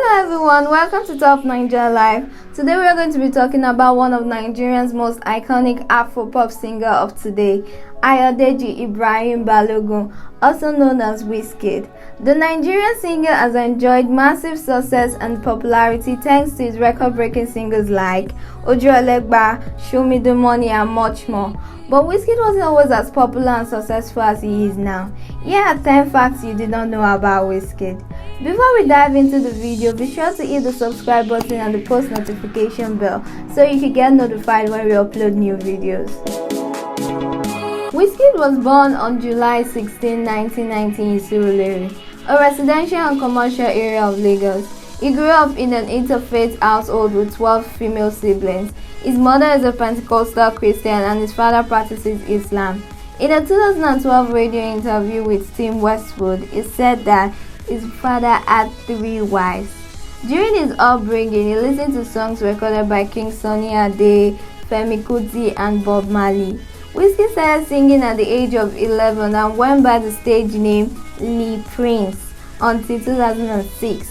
Hello everyone, welcome to Top Nigeria Live. Today we are going to be talking about one of Nigeria's most iconic Afro-pop singer of today, Ayodeji Ibrahim Balogun, also known as Wizkid. The Nigerian singer has enjoyed massive success and popularity thanks to his record-breaking singles like Ojo Elegba, Show Me the Money and much more. But Wizkid wasn't always as popular and successful as he is now. Here are 10 facts you did not know about Wizkid. Before we dive into the video, be sure to hit the subscribe button and the post notification bell so you can get notified when we upload new videos. Wizkid was born on July 16, 1990 in Surulere, a residential and commercial area of Lagos. He grew up in an interfaith household with 12 female siblings. His mother is a Pentecostal Christian and his father practices Islam. In a 2012 radio interview with Tim Westwood, he said that his father had 3 wives. During his upbringing, he listened to songs recorded by King Sunny Ade, Femi Kuti and Bob Marley. Wizkid started singing at the age of 11 and went by the stage name Lee Prince until 2006.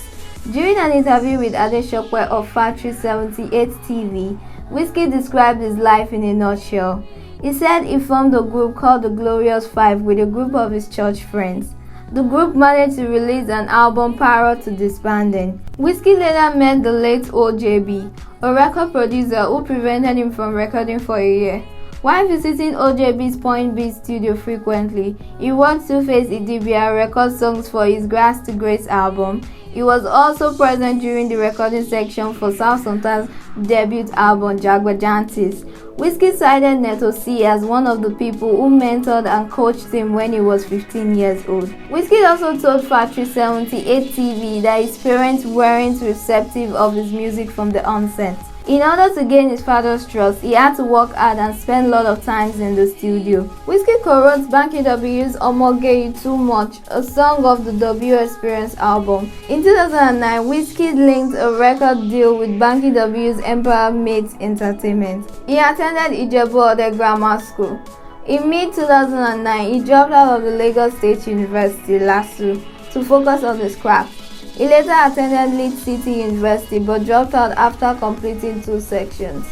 During an interview with Adeshokwe of Factory 78 TV, Wizkid described his life in a nutshell. He said he formed a group called the Glorious Five with a group of his church friends. The group managed to release an album prior to disbanding. Wizkid later met the late OJB, a record producer who prevented him from recording for a year. While visiting OJB's Point B studio frequently, he watched Two-Face Idibia record songs for his Grass to Grace album. He was also present during the recording section for South Sonta's debut album Jagbajantis. Wizkid cited Neto C as one of the people who mentored and coached him when he was 15 years old. Wizkid also told Factory 78 TV that his parents weren't receptive of his music from the onset. In order to gain his father's trust, he had to work hard and spend a lot of time in the studio. Wizkid co-wrote Banky W's Omo Get You Too Much, a song of the W Experience album. In 2009, Wizkid linked a record deal with Banky W's Emperor Mates Entertainment. He attended Ijebu-Ode Grammar School. In mid-2009, he dropped out of the Lagos State University, LASU, to focus on his craft. He later attended Leeds City University but dropped out after completing 2 sections.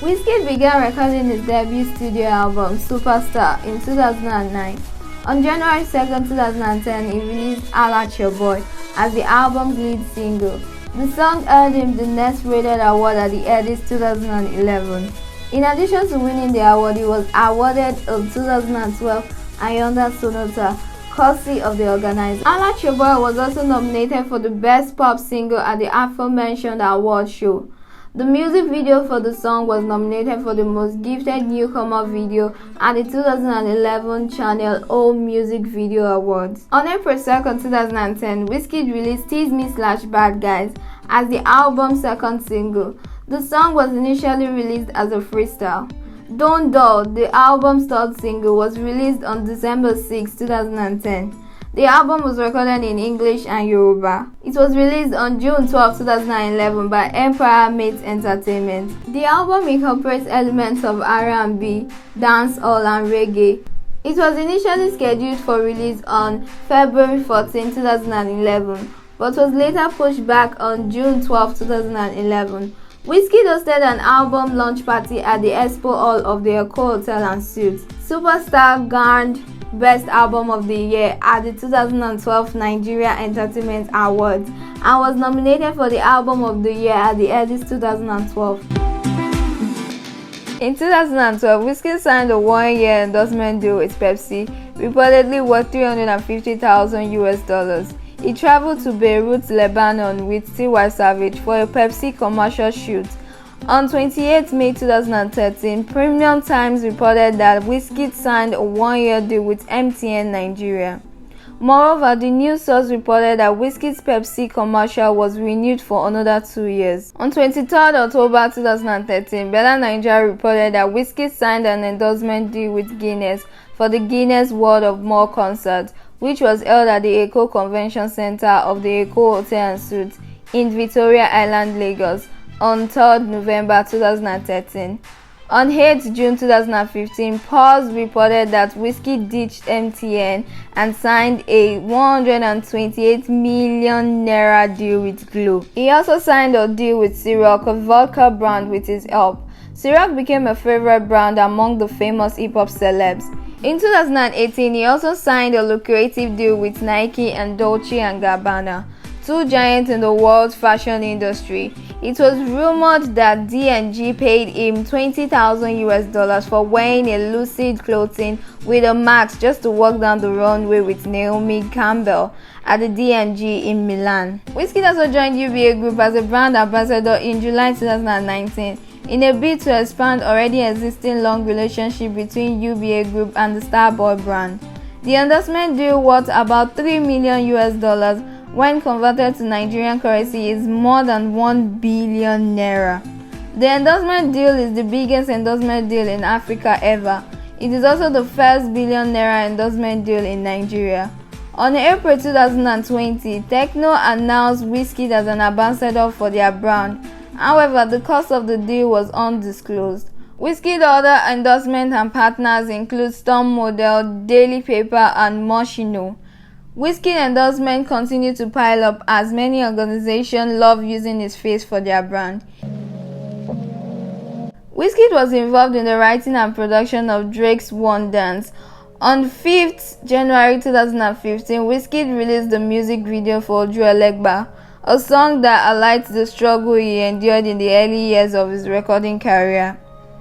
Wizkid began recording his debut studio album, Superstar, in 2009. On January 2, 2010, he released Alert Your Boy as the album's lead single. The song earned him the Next Rated Award at the ENDSARS 2011. In addition to winning the award, he was awarded a 2012 Ayonda Sonata, courtesy of the organizer. Alert Your Boy was also nominated for the Best Pop Single at the aforementioned award show. The music video for the song was nominated for the Most Gifted Newcomer Video at the 2011 Channel O Music Video Awards. On April 2, 2010, Wizkid released Tease Me / Bad Guys as the album's second single. The song was initially released as a freestyle. Don't Dull, the album's 3rd single, was released on December 6, 2010. The album was recorded in English and Yoruba. It was released on June 12, 2011 by Emperor Mates Entertainment. The album incorporates elements of R&B, dancehall and reggae. It was initially scheduled for release on February 14, 2011, but was later pushed back on June 12, 2011. Wizkid hosted an album launch party at the Expo Hall of the Eko Hotel and Suites. Superstar garnered Best Album of the Year at the 2012 Nigeria Entertainment Awards and was nominated for the Album of the Year at the ENDSARS 2012. In 2012, Wizkid signed a 1-year endorsement deal with Pepsi, reportedly worth $350,000. He traveled to Beirut, Lebanon with T.Y. Savage for a Pepsi commercial shoot. On 28 May 2013, Premium Times reported that Wizkid signed a 1-year deal with MTN Nigeria. Moreover, the news source reported that Wizkid's Pepsi commercial was renewed for another 2 years. On 23 October 2013, Bella Nigeria reported that Wizkid signed an endorsement deal with Guinness for the Guinness World of More concert, which was held at the Eko Convention Center of the Eko Hotel and Suites in Victoria Island, Lagos on 3rd November 2013. On 8 June 2015, Pulse reported that Wizkid ditched MTN and signed a ₦128 million deal with Glo. He also signed a deal with Ciroc, a vodka brand, with his help. Ciroc became a favorite brand among the famous hip-hop celebs. In 2018, he also signed a lucrative deal with Nike and Dolce & Gabbana, two giants in the world's fashion industry. It was rumored that D&G paid him $20,000 for wearing a Lucid clothing with a mask just to walk down the runway with Naomi Campbell at the D&G in Milan. Wizkid also joined UBA Group as a brand ambassador in July 2019 in a bid to expand already existing long relationship between UBA Group and the Starboy brand. The endorsement deal, worth about $3 million when converted to Nigerian currency, is more than 1 billion naira. The endorsement deal is the biggest endorsement deal in Africa ever. It is also the first billion naira endorsement deal in Nigeria. On April 2020, Techno announced Wizkid as an ambassador for their brand. However, the cost of the deal was undisclosed. Wizkid's other endorsements and partners include Storm Model, Daily Paper, and Moschino. Wizkid endorsements continue to pile up as many organizations love using his face for their brand. Wizkid was involved in the writing and production of Drake's One Dance. On 5th January 2015, Wizkid released the music video for Oju Elegba, a song that highlights the struggle he endured in the early years of his recording career.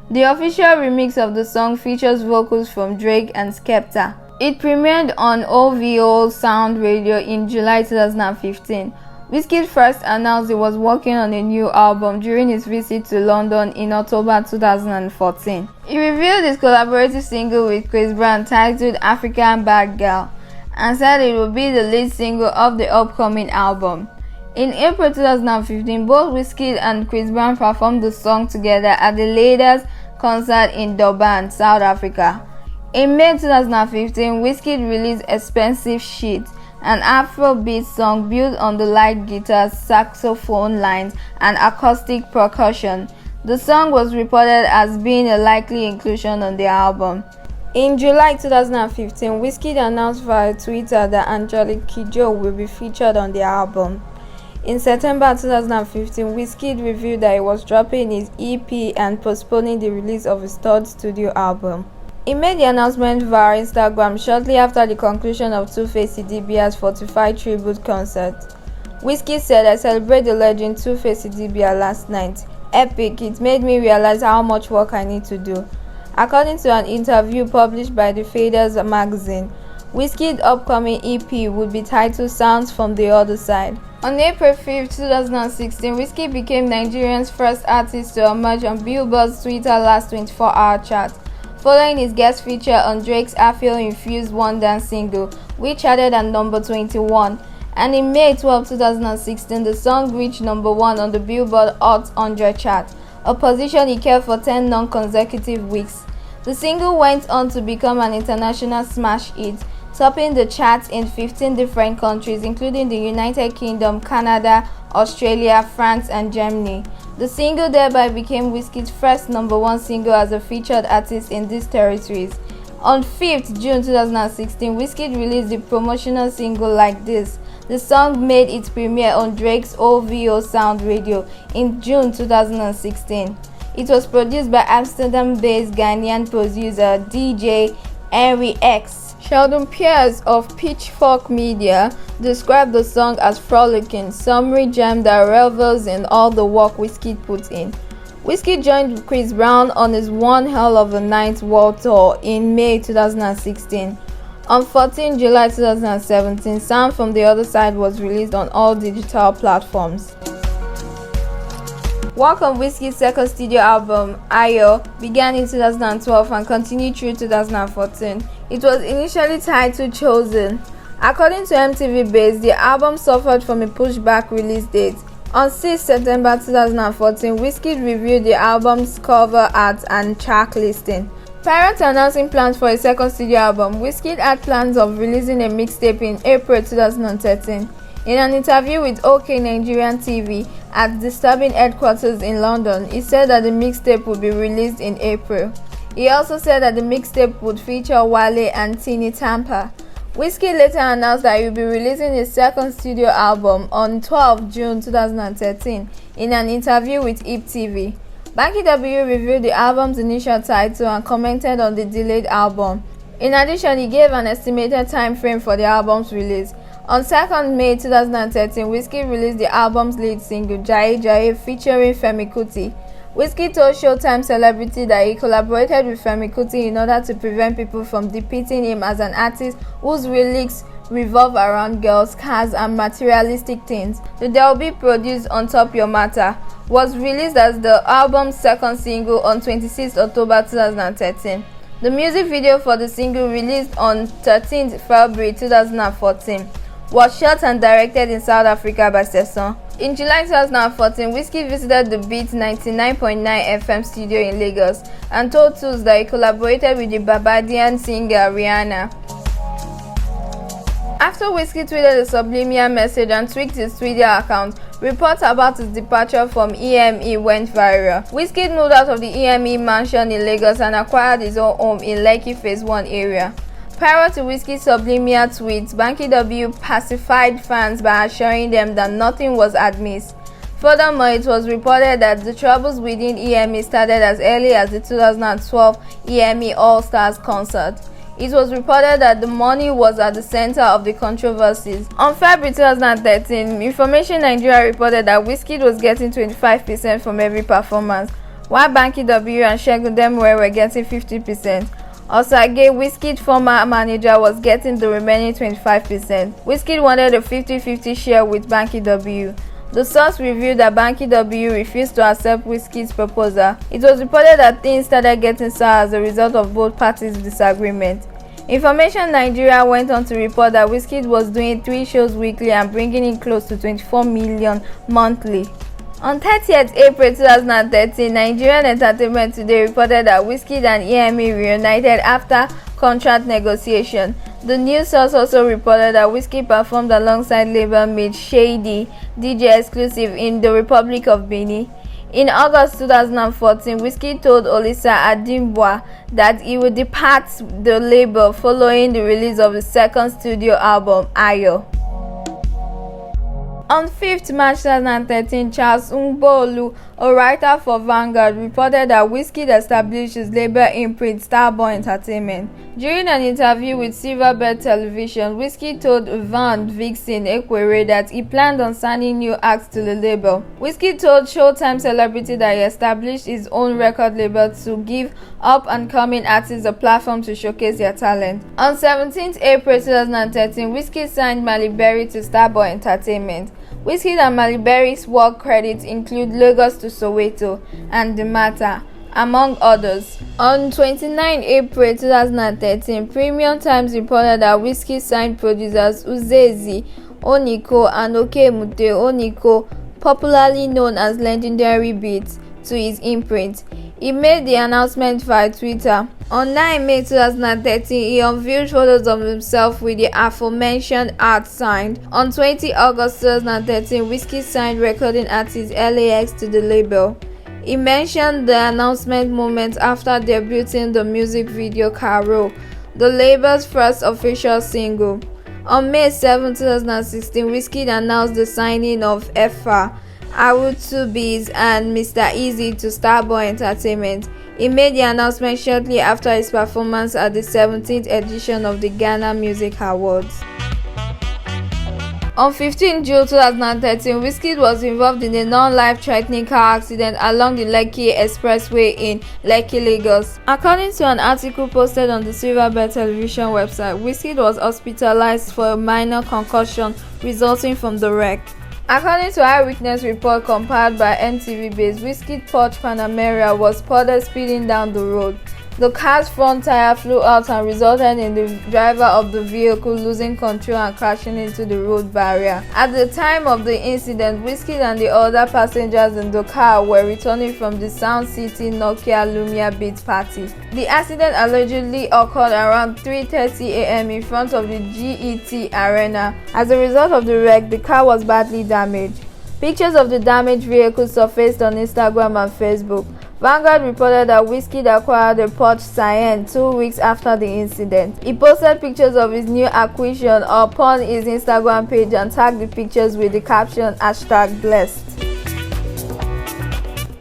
The official remix of the song features vocals from Drake and Skepta. It premiered on OVO Sound Radio in July 2015. Wizkid first announced he was working on a new album during his visit to London in October 2014. He revealed his collaborative single with Chris Brown titled African Bad Girl and said it would be the lead single of the upcoming album. In April 2015, both Wizkid and Chris Brown performed the song together at the latter's concert in Durban, South Africa. In May 2015, Wizkid released Expensive Shit, an Afrobeat song built on the light guitar, saxophone lines, and acoustic percussion. The song was reported as being a likely inclusion on the album. In July 2015, Wizkid announced via Twitter that Angelique Kidjo will be featured on the album. In September 2015, Wizkid revealed that he was dropping his EP and postponing the release of his third studio album. He made the announcement via Instagram shortly after the conclusion of Two-Face Idibia's 45 tribute concert. Wizkid said, "I celebrated the legend Two-Face Idibia last night. Epic, it made me realize how much work I need to do." According to an interview published by the Faders magazine, Wizkid's upcoming EP would be titled Sounds from the Other Side. On April 5, 2016, Wizkid became Nigeria's first artist to emerge on Billboard's Twitter Last 24-Hour chart, following his guest feature on Drake's Afro-infused One Dance single, which charted at number 21. And in May 12, 2016, the song reached number 1 on the Billboard Hot 100 chart, a position he kept for 10 non-consecutive weeks. The single went on to become an international smash hit, topping the charts in 15 different countries, including the United Kingdom, Canada, Australia, France, and Germany. The single thereby became Wizkid's first number 1 single as a featured artist in these territories. On 5th June 2016, Wizkid released the promotional single Like This. The song made its premiere on Drake's OVO Sound Radio in June 2016. It was produced by Amsterdam-based Ghanaian producer DJ Henry X. Sheldon Pierce of Pitchfork Media described the song as frolicking, summery gem that revels in all the work Wizkid put in. Wizkid joined Chris Brown on his One Hell of a Night World Tour in May 2016. On 14 July 2017, Sound from the Other Side was released on all digital platforms. Work on Wizkid's second studio album, Ayo, began in 2012 and continued through 2014. It was initially titled Chosen. According to MTV Base, the album suffered from a pushback release date. On 6 September 2014, Wizkid reviewed the album's cover art and track listing. Prior to announcing plans for a second studio album, Wizkid had plans of releasing a mixtape in April 2013. In an interview with OK Nigerian TV at Disturbing headquarters in London, he said that the mixtape would be released in April. He also said that the mixtape would feature Wale and Tini Tampa. Wizkid later announced that he will be releasing his second studio album on 12 June 2013 in an interview with Hip TV. Banky W revealed the album's initial title and commented on the delayed album. In addition, he gave an estimated time frame for the album's release. On 2nd May 2013, Wizkid released the album's lead single, Jaye Jaye, featuring Femi Kuti. Wizkid told Showtime Celebrity that he collaborated with Femi Kuti in order to prevent people from depicting him as an artist whose lyrics revolve around girls, cars, and materialistic things. The They'll Be produced On Top Your Matter was released as the album's second single on 26 October 2013. The music video for the single, released on 13 February 2014, was shot and directed in South Africa by Sesson. In July 2014, Wizkid visited the Beat 99.9 FM studio in Lagos and told Tools that he collaborated with the Barbadian singer Rihanna. After Wizkid tweeted a subliminal message and tweaked his Twitter account, reports about his departure from EME went viral. Wizkid moved out of the EME mansion in Lagos and acquired his own home in Lekki Phase 1 area. Prior to Wizkid's subliminal tweets, Banky W pacified fans by assuring them that nothing was amiss. Furthermore, it was reported that the troubles within EME started as early as the 2012 EME All-Stars concert. It was reported that the money was at the center of the controversies. On February 2013, Information Nigeria reported that Wizkid was getting 25% from every performance, while Banky W and Segun Demuwe were getting 50%. Osage, Wizkid's former manager, was getting the remaining 25%. Wizkid wanted a 50-50 share with Banky W. The source revealed that Banky W refused to accept Wizkid's proposal. It was reported that things started getting sour as a result of both parties' disagreement. Information Nigeria went on to report that Wizkid was doing 3 shows weekly and bringing in close to 24 million monthly. On 30th April 2013, Nigerian Entertainment Today reported that Wizkid and EME reunited after contract negotiation. The news source also reported that Wizkid performed alongside label mate Shady DJ Exclusive in the Republic of Benin. In August 2014, Wizkid told Olisa Adimbwa that he would depart the label following the release of his second studio album, Ayo. On 5th March 2013, Charles Ngbolu, a writer for Vanguard, reported that Wizkid established his label imprint Starboy Entertainment. During an interview with Silverbird Television, Wizkid told Van Vixen Ekwere that he planned on signing new acts to the label. Wizkid told Showtime Celebrity that he established his own record label to give up-and-coming artists a platform to showcase their talent. On 17th April 2013, Wizkid signed Mali Berry to Starboy Entertainment. Wizkid and Mali Berry's work credits include Lagos to Soweto and The Matter, among others. On 29 April 2013, Premium Times reported that Wizkid signed producers Uzezi Oniko and Okemute Oniko, popularly known as Legendary Beats, to his imprint. He made the announcement via Twitter. On 9 May 2013, he unveiled photos of himself with the aforementioned art signed. On 20 August 2013, Wizkid signed recording artist LAX to the label. He mentioned the announcement moment after debuting the music video Caro, the label's first official single. On May 7, 2016, Wizkid announced the signing of Effa, Arutubiz, and Mr. Easy to Starboy Entertainment. He made the announcement shortly after his performance at the 17th edition of the Ghana Music Awards. On 15 June 2013, Wizkid was involved in a non-life-threatening car accident along the Lekki Expressway in Lekki, Lagos. According to an article posted on the Silverbird Television website, Wizkid was hospitalized for a minor concussion resulting from the wreck. According to eyewitness report compiled by NTV Base, Wizkid Porsche Panamera was spotted speeding down the road. The car's front tire flew out and resulted in the driver of the vehicle losing control and crashing into the road barrier. At the time of the incident, Wizkid and the other passengers in the car were returning from the Sound City Nokia Lumia Beat party. The accident allegedly occurred around 3:30 a.m. in front of the GET Arena. As a result of the wreck, the car was badly damaged. Pictures of the damaged vehicle surfaced on Instagram and Facebook. Vanguard reported that Wizkid acquired a Porsche Cayenne 2 weeks after the incident. He posted pictures of his new acquisition upon his Instagram page and tagged the pictures with the caption #blessed.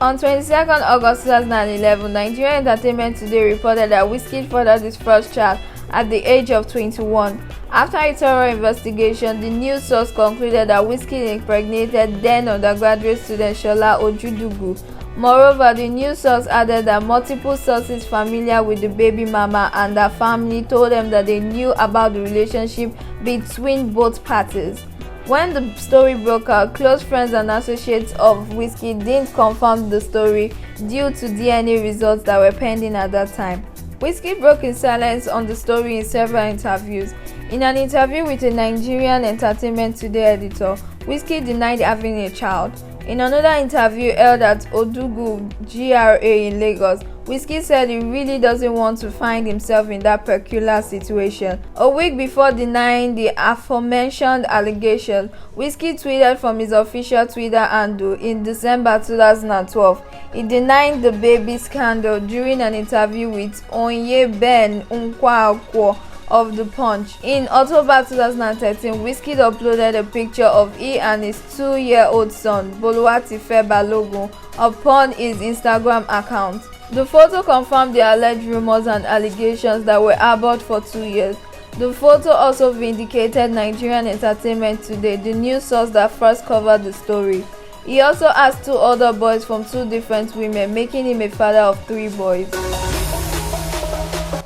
On 22nd August 2011, Nigerian Entertainment Today reported that Wizkid fathered his first child at the age of 21. After a thorough investigation, the news source concluded that Wizkid impregnated then undergraduate student Shola Ojudugu. Moreover, the news source added that multiple sources familiar with the baby mama and her family told them that they knew about the relationship between both parties. When the story broke out, close friends and associates of Wizkid didn't confirm the story due to DNA results that were pending at that time. Wizkid broke his silence on the story in several interviews. In an interview with a Nigerian Entertainment Today editor, Wizkid denied having a child. In another interview held at Odugu GRA in Lagos, Wizkid said he really doesn't want to find himself in that peculiar situation. A week before denying the aforementioned allegation, Wizkid tweeted from his official Twitter handle in December 2012. He denied the baby scandal during an interview with Onyeben Nkwankwo of The Punch. In October 2013, Wizkid uploaded a picture of he and his 2-year-old son, Boluwatife Balogun, upon his Instagram account. The photo confirmed the alleged rumors and allegations that were harbored for 2 years. The photo also vindicated Nigerian Entertainment Today, the news source that first covered the story. He also has 2 other boys from 2 different women, making him a father of 3 boys.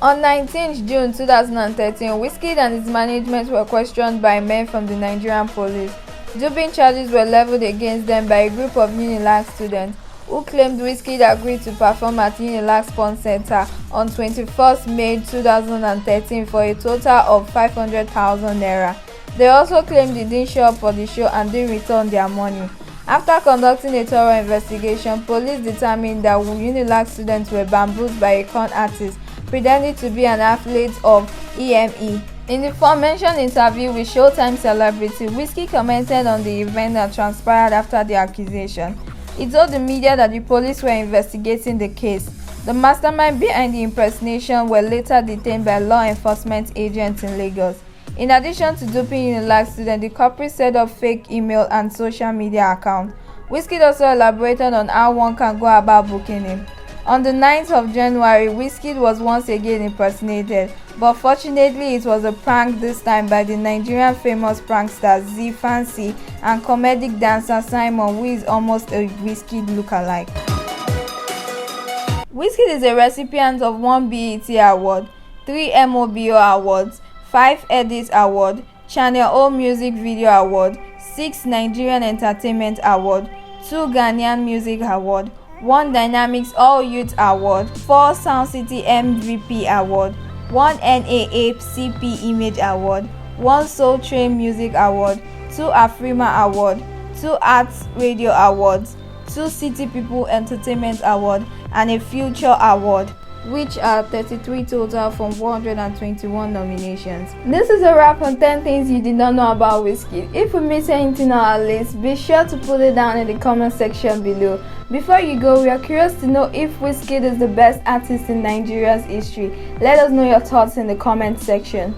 On 19th June 2013, Wizkid and his management were questioned by men from the Nigerian police. Doping charges were leveled against them by a group of UNILAG students who claimed Wizkid agreed to perform at UNILAG Sports Center on 21st May 2013 for a total of 500,000 naira. They also claimed he didn't show up for the show and didn't return their money. After conducting a thorough investigation, police determined that UNILAG students were bamboozled by a con artist pretending to be an athlete of EME. In the aforementioned interview with Showtime celebrity, Wizkid commented on the event that transpired after the accusation. He told the media that the police were investigating the case. The mastermind behind the impersonation were later detained by law enforcement agents in Lagos. In addition to duping UNILAG students, the culprit set up fake email and social media accounts. Wizkid also elaborated on how one can go about booking him. On the 9th of January, Wizkid was once again impersonated, but fortunately it was a prank this time by the Nigerian famous prankster Z Fancy and comedic dancer Simon, who is almost a Wizkid lookalike. Wizkid is a recipient of 1 BET Award, 3 MOBO Awards, 5 Edit Award, Channel O Music Video Award, 6 Nigerian Entertainment Award, 2 Ghanaian Music Award, 1 Dynamics All Youth Award, 4 Sound City MVP Award, 1 NAACP Image Award, 1 Soul Train Music Award, 2 Afrima Award, 2 Arts Radio Awards, 2 City People Entertainment Award, and a Future Award, which are 33 total from 121 nominations. This is a wrap on 10 things you did not know about Wizkid. If we miss anything on our list, be sure to put it down in the comment section below. Before you go, we are curious to know if Wizkid is the best artist in Nigeria's history. Let us know your thoughts in the comment section.